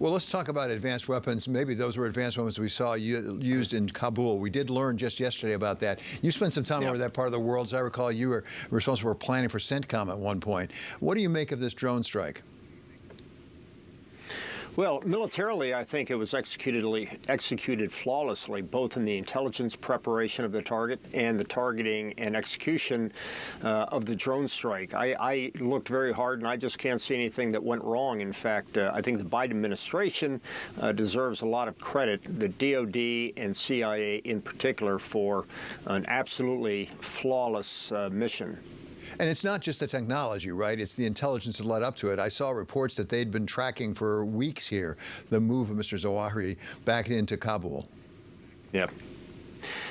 Well, let's talk about advanced weapons. Maybe those were advanced weapons we saw used in Kabul. We did learn just yesterday about that. You spent some time over that part of the world. As I recall, you were responsible for planning for CENTCOM at one point. What do you make of this drone strike? Well, militarily, I think it was executed flawlessly, both in the intelligence preparation of the target and the targeting and execution of the drone strike. I looked very hard, and I just can't see anything that went wrong. In fact, I think the Biden administration deserves a lot of credit, the DOD and CIA in particular, for an absolutely flawless mission. And it's not just the technology, right? It's the intelligence that led up to it. I saw reports that they'd been tracking for weeks here the move of Mr. Zawahiri back into Kabul. Yeah.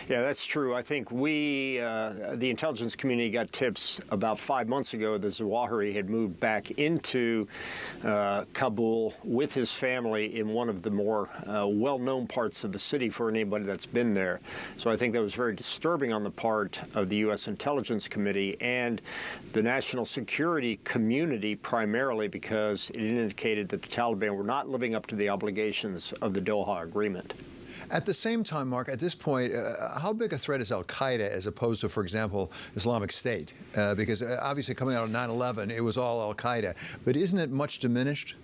Yeah, that's true. I think we, the intelligence community, got tips about 5 months ago that Zawahiri had moved back into Kabul with his family in one of the more well-known parts of the city for anybody that's been there. So I think that was very disturbing on the part of the U.S. Intelligence Committee and the national security community, primarily because it indicated that the Taliban were not living up to the obligations of the Doha Agreement. At the same time, Mark, at this point, how big a threat is al-Qaeda as opposed to, for example, Islamic State? Because obviously coming out of 9/11, it was all al-Qaeda. But isn't it much diminished?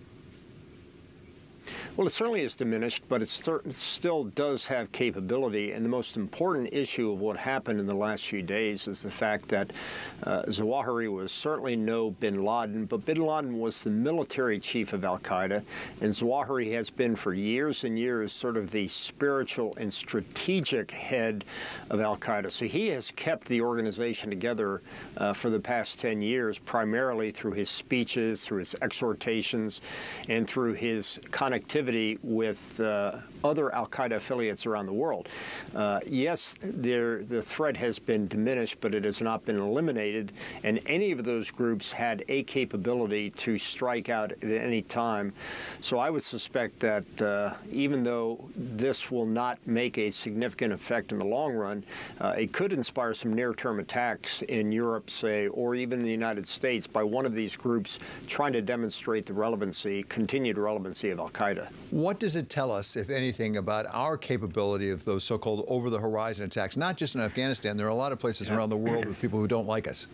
Well, it certainly is diminished, but it still does have capability. And the most important issue of what happened in the last few days is the fact that Zawahiri was certainly no bin Laden, but bin Laden was the military chief of al-Qaeda, and Zawahiri has been for years and years sort of the spiritual and strategic head of al-Qaeda. So he has kept the organization together for the past 10 years, primarily through his speeches, through his exhortations, and through his connectivity with other al-Qaeda affiliates around the world. Yes, the threat has been diminished, but it has not been eliminated, and any of those groups had a capability to strike out at any time. So I would suspect that even though this will not make a significant effect in the long run, it could inspire some near-term attacks in Europe, say, or even in the United States by one of these groups trying to demonstrate the relevancy, continued relevancy of al-Qaeda. What does it tell us, if anything, about our capability of those so-called over-the-horizon attacks, not just in Afghanistan? There are a lot of places around the world with people who don't like us.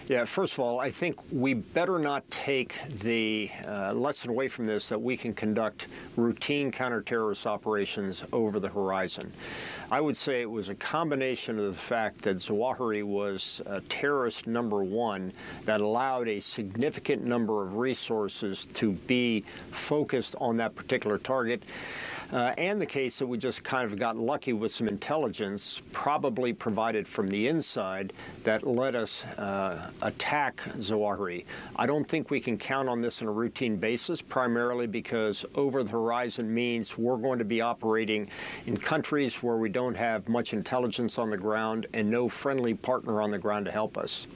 Yeah, first of all, I think we better not take the lesson away from this that we can conduct routine counter-terrorist operations over the horizon. I would say it was a combination of the fact that Zawahiri was terrorist number one that allowed a significant number of resources to be focused on that particular target. And the case that we just kind of got lucky with some intelligence, probably provided from the inside, that let us attack Zawahiri. I don't think we can count on this on a routine basis, primarily because over the horizon means we're going to be operating in countries where we don't have much intelligence on the ground and no friendly partner on the ground to help us.